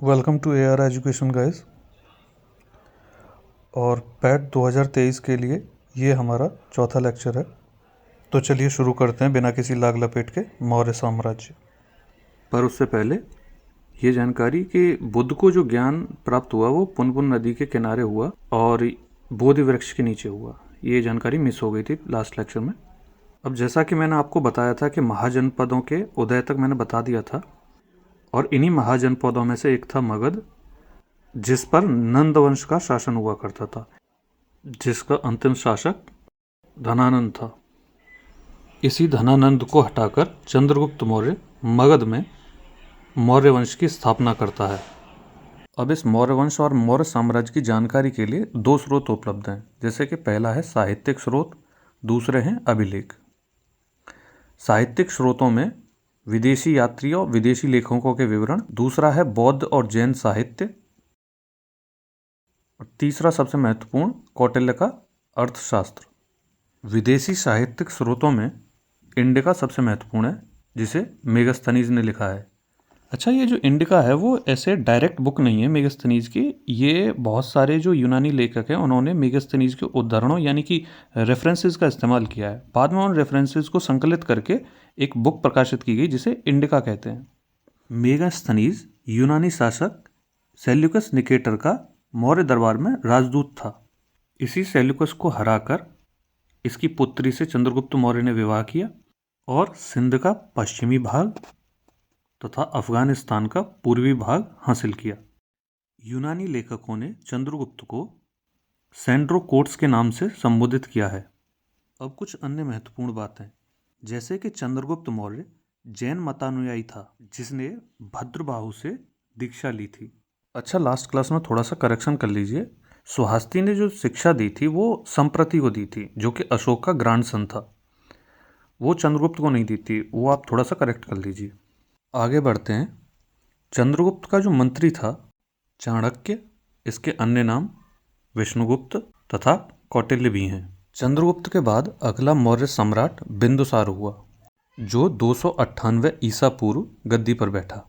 Welcome to AR education guys. और PAT 2023 के लिए ये हमारा चौथा लेक्चर है। तो चलिए शुरू करते हैं बिना किसी लाग लपेट के मौर्य साम्राज्य। पर उससे पहले ये जानकारी कि बुद्ध को जो ज्ञान प्राप्त हुआ वो पुनपुन नदी के किनारे हुआ और बोधि वृक्ष के नीचे हुआ। ये जानकारी मिस हो गई थी लास्ट लेक्चर में। अब जैसा कि मैंने आपको बताया था कि महाजनपदों के उदय तक मैंने बता दिया था, और इन्हीं महाजनपदों में से एक था मगध, जिस पर नंद वंश का शासन हुआ करता था, जिसका अंतिम शासक धनानंद था। इसी धनानंद को हटाकर चंद्रगुप्त मौर्य मगध में मौर्य वंश की स्थापना करता है। अब इस मौर्य वंश और मौर्य साम्राज्य की जानकारी के लिए दो स्रोत उपलब्ध हैं, जैसे कि पहला है साहित्यिक स्रोत, दूसरे हैं अभिलेख। साहित्यिक स्रोतों में विदेशी यात्रियों, विदेशी लेखकों के विवरण, दूसरा है बौद्ध और जैन साहित्य, और तीसरा सबसे महत्वपूर्ण कौटिल्य का अर्थशास्त्र। विदेशी साहित्यिक स्रोतों में इंडिका सबसे महत्वपूर्ण है, जिसे मेगास्थनीज ने लिखा है। अच्छा, ये जो इंडिका है वो ऐसे डायरेक्ट बुक नहीं है मेगास्थनीज की। ये बहुत सारे जो यूनानी लेखक हैं उन्होंने मेगास्थनीज के उदाहरणों यानी कि रेफरेंसेस का इस्तेमाल किया है। बाद में उन रेफरेंसेस को संकलित करके एक बुक प्रकाशित की गई जिसे इंडिका कहते हैं। मेगास्थनीज यूनानी शासक सेल्यूकस निकेटर का मौर्य दरबार में राजदूत था। इसी सेल्यूकस को हराकर इसकी पुत्री से चंद्रगुप्त मौर्य ने विवाह किया और सिंध का पश्चिमी भाग तथा अफगानिस्तान का पूर्वी भाग हासिल किया। यूनानी लेखकों ने चंद्रगुप्त को सेंड्रोकोट्स के नाम से संबोधित किया है। अब कुछ अन्य महत्वपूर्ण बातें, जैसे कि चंद्रगुप्त मौर्य जैन मतानुयायी था जिसने भद्रबाहु से दीक्षा ली थी। अच्छा, लास्ट क्लास में थोड़ा सा करेक्शन कर लीजिए। सुहास्ती ने जो शिक्षा दी थी वो संप्रति को दी थी, जो कि अशोक का ग्रैंडसन था। वो चंद्रगुप्त को नहीं दी थी, वो आप थोड़ा सा करेक्ट कर लीजिए। आगे बढ़ते हैं। चंद्रगुप्त का जो मंत्री था चाणक्य, इसके अन्य नाम विष्णुगुप्त तथा कौटिल्य भी हैं। चंद्रगुप्त के बाद अगला मौर्य सम्राट बिंदुसार हुआ, जो 298 ईसा पूर्व गद्दी पर बैठा।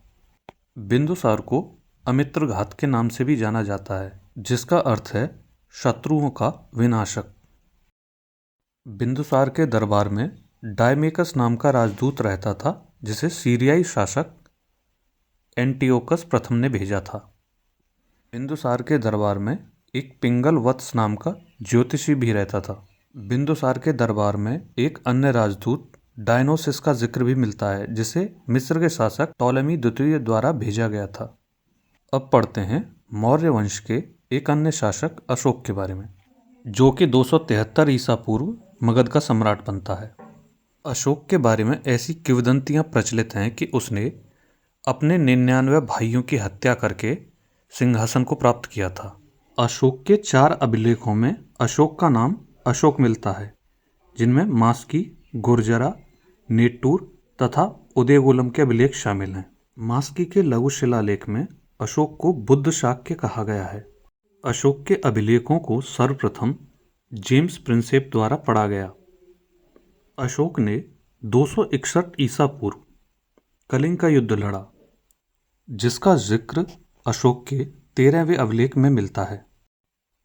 बिंदुसार को अमित्रघात के नाम से भी जाना जाता है, जिसका अर्थ है शत्रुओं का विनाशक। बिंदुसार के दरबार में डायमेकस नाम का राजदूत रहता था, जिसे सीरियाई शासक एंटियोकस प्रथम ने भेजा था। बिंदुसार के दरबार में एक पिंगल वत्स नाम का ज्योतिषी भी रहता था। बिंदुसार के दरबार में एक अन्य राजदूत डायनोसिस का जिक्र भी मिलता है, जिसे मिस्र के शासक टॉलेमी द्वितीय द्वारा भेजा गया था। अब पढ़ते हैं मौर्य वंश के एक अन्य शासक अशोक के बारे में, जो कि 273 ईसा पूर्व मगध का सम्राट बनता है। अशोक के बारे में ऐसी किंवदंतियां प्रचलित हैं कि उसने अपने 99 भाइयों की हत्या करके सिंहासन को प्राप्त किया था। अशोक के 4 अभिलेखों में अशोक का नाम अशोक मिलता है, जिनमें मास्की, गुर्जरा, नेट्टूर तथा उदयगुलम के अभिलेख शामिल हैं। मास्की के लघु शिलालेख में अशोक को बुद्ध शाक्य कहा गया है। अशोक के अभिलेखों को सर्वप्रथम जेम्स प्रिंसेप द्वारा पढ़ा गया। अशोक ने 261 ईसा पूर्व कलिंग का युद्ध लड़ा, जिसका जिक्र अशोक के 13वें अभिलेख में मिलता है।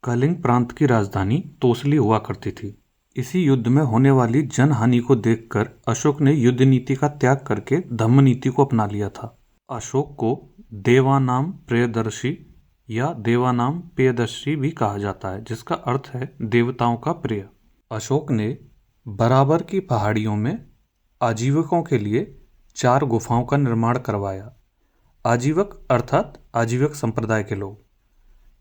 कलिंग प्रांत की राजधानी तोसली हुआ करती थी। इसी युद्ध में होने वाली जनहानि को देखकर अशोक ने युद्ध नीति का त्याग करके धम्म नीति को अपना लिया था। अशोक को देवानाम प्रियदर्शी या देवानाम पेयदर्शी भी कहा जाता है, जिसका अर्थ है देवताओं का प्रिय। अशोक ने बराबर की पहाड़ियों में आजीवकों के लिए 4 गुफाओं का निर्माण करवाया। आजीवक अर्थात आजीवक संप्रदाय के लोग,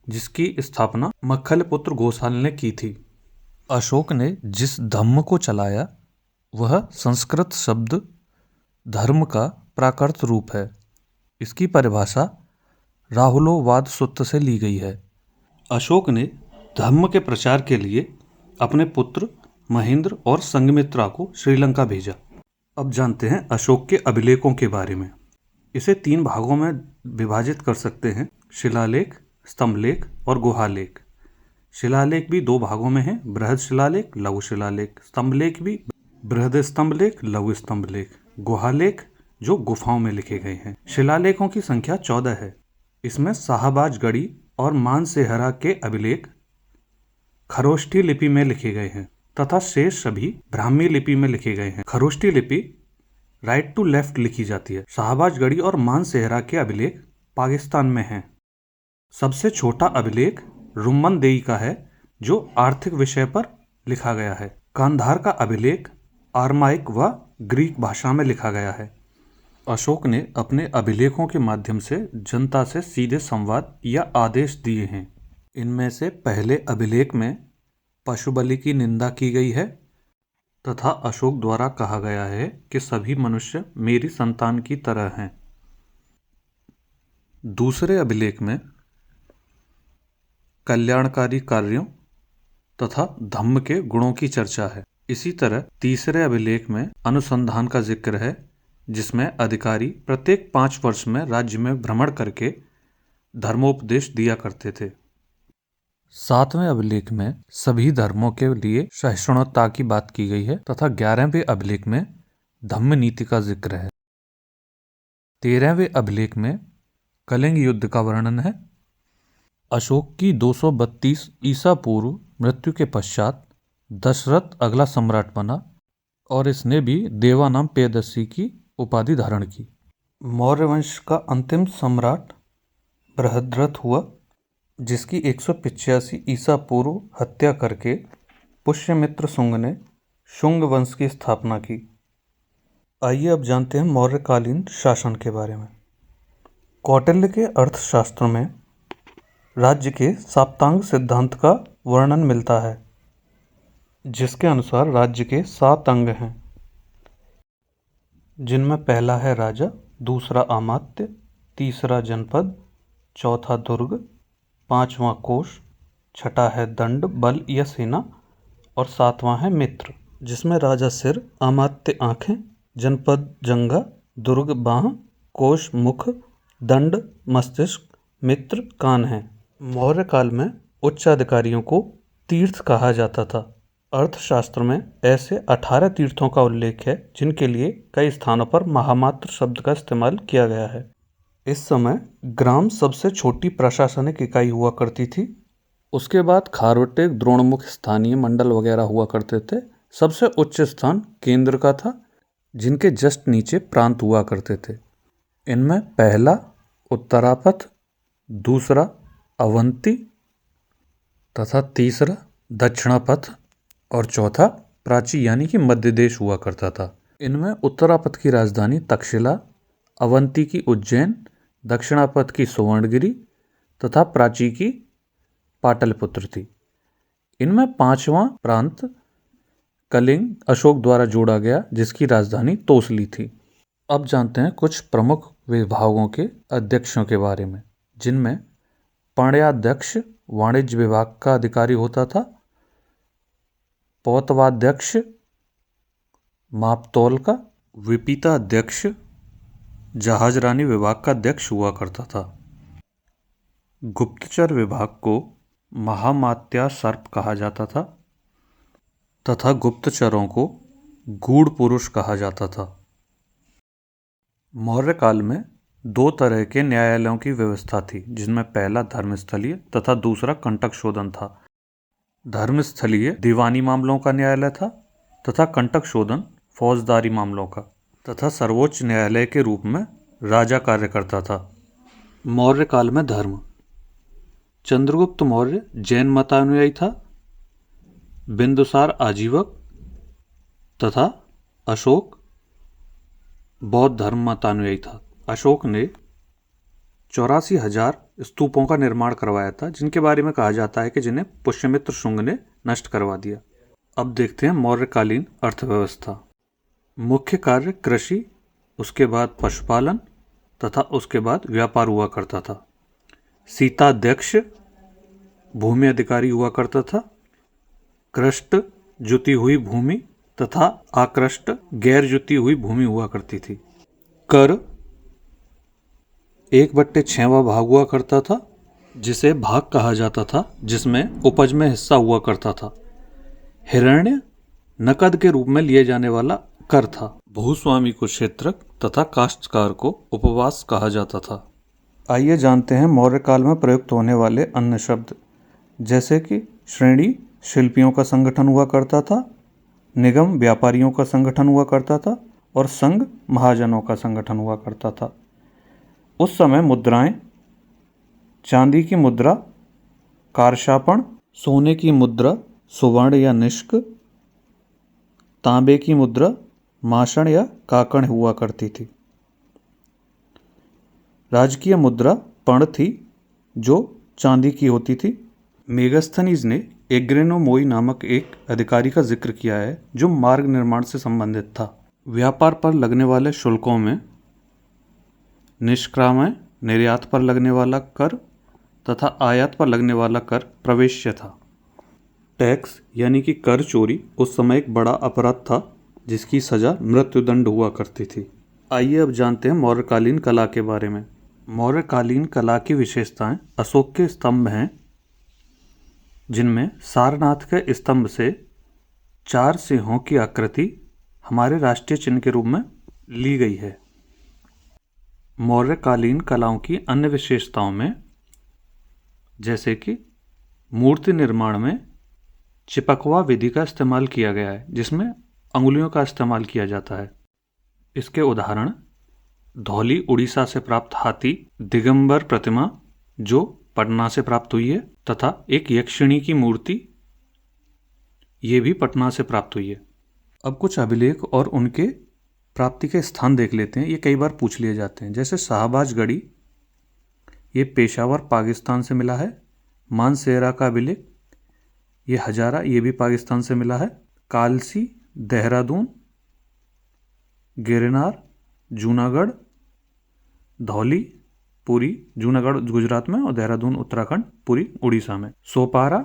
जिसकी स्थापना मक्खलपुत्र गोसाल ने की थी। अशोक ने जिस धम्म को चलाया वह संस्कृत शब्द धर्म का प्राकृत रूप है। इसकी परिभाषा राहुलोवाद सूत्र से ली गई है। अशोक ने धर्म के प्रचार के लिए अपने पुत्र महेंद्र और संघमित्रा को श्रीलंका भेजा। अब जानते हैं अशोक के अभिलेखों के बारे में। इसे 3 भागों में विभाजित कर सकते हैं: शिलालेख, स्तंभलेख और गुहालेख। शिलालेख भी 2 भागों में है: बृहद शिलालेख, लघु शिलालेख। स्तंभलेख भी बृहद स्तंभलेख, लघु स्तंभलेख। गुहालेख जो गुफाओं में लिखे गए हैं। शिलालेखों की संख्या 14 है। इसमें शाहबाज गढ़ी और मानसेहरा के अभिलेख खरोष्ठी लिपि में लिखे गए हैं तथा शेष सभी ब्राह्मी लिपि में लिखे गए हैं। खरोष्ठी लिपि राइट टू लेफ्ट लिखी जाती है। शाहबाज गढ़ी और मानसेहरा के अभिलेख पाकिस्तान में हैं। सबसे छोटा अभिलेख रुम्मन देई का है जो आर्थिक विषय पर लिखा गया है। कांधार का अभिलेख आरमाइक व ग्रीक भाषा में लिखा गया है। अशोक ने अपने अभिलेखों के माध्यम से जनता से सीधे संवाद या आदेश दिए हैं। इनमें से पहले अभिलेख में पशु बलि की निंदा की गई है तथा अशोक द्वारा कहा गया है कि सभी मनुष्य मेरी संतान की तरह हैं। दूसरे अभिलेख में कल्याणकारी कार्यों तथा धम्म के गुणों की चर्चा है। इसी तरह तीसरे अभिलेख में अनुसंधान का जिक्र है जिसमें अधिकारी प्रत्येक 5 वर्ष में राज्य में भ्रमण करके धर्मोपदेश दिया करते थे। सातवें अभिलेख में सभी धर्मों के लिए सहिष्णुता की बात की गई है तथा 11वें अभिलेख में धम्म नीति का जिक्र है। 13वें अभिलेख में कलिंग युद्ध का वर्णन है। अशोक की 232 ईसा पूर्व मृत्यु के पश्चात दशरथ अगला सम्राट बना और इसने भी देवानाम पेदसी की उपाधि धारण की। मौर्य वंश का अंतिम सम्राट बृहद्रथ हुआ जिसकी 185 ईसा पूर्व हत्या करके पुष्यमित्र शुंग ने शुंग वंश की स्थापना की। आइए अब जानते हैं मौर्यकालीन शासन के बारे में। कौटिल्य के अर्थशास्त्र में राज्य के साप्तांग सिद्धांत का वर्णन मिलता है जिसके अनुसार राज्य के 7 अंग हैं जिनमें पहला है राजा, दूसरा अमात्य, तीसरा जनपद, चौथा दुर्ग, 5वां कोष, छठा है दंड बल या सेना और 7वां है मित्र जिसमें राजा सिर, अमात्य आंखें, जनपद जंघा, दुर्ग बाह, कोष मुख, दंड मस्तिष्क, मित्र कान हैं। मौर्य काल में उच्चाधिकारियों को तीर्थ कहा जाता था। अर्थशास्त्र में ऐसे 18 तीर्थों का उल्लेख है जिनके लिए कई स्थानों पर महामात्र शब्द का इस्तेमाल किया गया है। इस समय ग्राम सबसे छोटी प्रशासनिक इकाई हुआ करती थी। उसके बाद खारोटे, द्रोणमुख स्थानीय मंडल वगैरह हुआ करते थे। सबसे उच्च स्थान केंद्र का था जिनके जस्ट नीचे प्रांत हुआ करते थे। इनमें पहला उत्तरापथ, दूसरा अवंती तथा तीसरा दक्षिणापथ और चौथा प्राची यानी कि मध्य देश हुआ करता था। इनमें उत्तरापथ की राजधानी तक्षशिला, अवंती की उज्जैन, दक्षिणापथ की सुवर्णगिरी तथा प्राची की पाटलिपुत्र थी। इनमें 5वां प्रांत कलिंग अशोक द्वारा जोड़ा गया जिसकी राजधानी तोसली थी। अब जानते हैं कुछ प्रमुख विभागों के अध्यक्षों के बारे में जिनमें पाण्याध्यक्ष वाणिज्य विभाग का अधिकारी होता था, पौतवाध्यक्ष मापतौल का, विपिता अध्यक्ष जहाजरानी विभाग का अध्यक्ष हुआ करता था। गुप्तचर विभाग को महामात्या सर्प कहा जाता था तथा गुप्तचरों को गूढ़ पुरुष कहा जाता था। मौर्य काल में 2 तरह के न्यायालयों की व्यवस्था थी जिनमें पहला धर्मस्थलीय तथा दूसरा कंटक शोधन था। धर्मस्थलीय दीवानी मामलों का न्यायालय था तथा कंटक शोधन फौजदारी मामलों का तथा सर्वोच्च न्यायालय के रूप में राजा कार्य करता था। मौर्य काल में धर्म, चंद्रगुप्त मौर्य जैन मतानुयायी था, बिंदुसार आजीवक तथा अशोक बौद्ध धर्म मतानुयायी था। अशोक ने 84,000 स्तूपों का निर्माण करवाया था जिनके बारे में कहा जाता है कि जिन्हें पुष्यमित्र शुंग ने नष्ट करवा दिया। अब देखते हैं मौर्यकालीन अर्थव्यवस्था। मुख्य कार्य कृषि, उसके बाद पशुपालन तथा उसके बाद व्यापार हुआ करता था। सीताध्यक्ष भूमि अधिकारी हुआ करता था। कृष्ट जुती हुई भूमि तथा आकृष्ट गैर जुती हुई भूमि हुआ करती थी। कर 1/6वां भाग हुआ करता था जिसे भाग कहा जाता था जिसमें उपज में हिस्सा हुआ करता था। हिरण्य नकद के रूप में लिए जाने वाला कर था। भूस्वामी को क्षेत्रक तथा काश्तकार को उपवास कहा जाता था। आइए जानते हैं मौर्य काल में प्रयुक्त होने वाले अन्य शब्द, जैसे कि श्रेणी शिल्पियों का संगठन हुआ करता था, निगम व्यापारियों का संगठन हुआ करता था और संघ महाजनों का संगठन हुआ करता था। उस समय मुद्राएं चांदी की मुद्रा कारशापण, सोने की मुद्रा सुवर्ण या निष्क, तांबे की मुद्रा माषण या काकण हुआ करती थी। राजकीय मुद्रा पण थी जो चांदी की होती थी। मेगास्थनीज ने एग्रेनोमोई नामक एक अधिकारी का जिक्र किया है जो मार्ग निर्माण से संबंधित था। व्यापार पर लगने वाले शुल्कों में निष्क्रामय, निर्यात पर लगने वाला कर तथा आयात पर लगने वाला कर प्रवेश्य था। टैक्स यानी कि कर चोरी उस समय एक बड़ा अपराध था जिसकी सजा मृत्युदंड हुआ करती थी। आइए अब जानते हैं मौर्यकालीन कला के बारे में। मौर्यकालीन कला की विशेषताएं अशोक के स्तंभ हैं, जिनमें सारनाथ के स्तंभ से 4 सिंहों की आकृति हमारे राष्ट्रीय चिन्ह के रूप में ली गई है। मौर्यकालीन कलाओं की अन्य विशेषताओं में जैसे कि मूर्ति निर्माण में चिपकवा विधि का इस्तेमाल किया गया है, जिसमें अंगुलियों का इस्तेमाल किया जाता है। इसके उदाहरण धौली उड़ीसा से प्राप्त हाथी, दिगंबर प्रतिमा जो पटना से प्राप्त हुई है, तथा एक यक्षिणी की मूर्ति ये भी पटना से प्राप्त हुई है। अब कुछ अभिलेख और उनके प्राप्ति के स्थान देख लेते हैं। ये कई बार पूछ लिए जाते हैं, जैसे शाहबाज गढ़ी, ये पेशावर पाकिस्तान से मिला है। मानसेरा का अभिलेख, ये हजारा, ये भी पाकिस्तान से मिला है। कालसी देहरादून, गिरनार जूनागढ़, धौली पुरी, जूनागढ़ गुजरात में और देहरादून उत्तराखंड, पुरी उड़ीसा में। सोपारा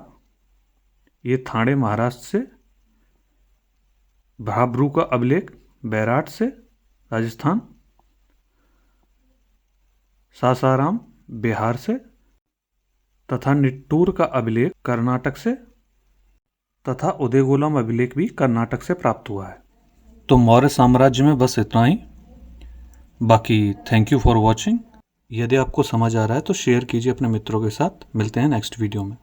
ये थाने महाराष्ट्र से। भाब्रू का अभिलेख बैराट से राजस्थान। सासाराम बिहार से तथा निट्टूर का अभिलेख कर्नाटक से तथा उदयगोलम अभिलेख भी कर्नाटक से प्राप्त हुआ है। तो मौर्य साम्राज्य में बस इतना ही। बाकी थैंक यू फॉर वॉचिंग। यदि आपको समझ आ रहा है तो शेयर कीजिए अपने मित्रों के साथ। मिलते हैं नेक्स्ट वीडियो में।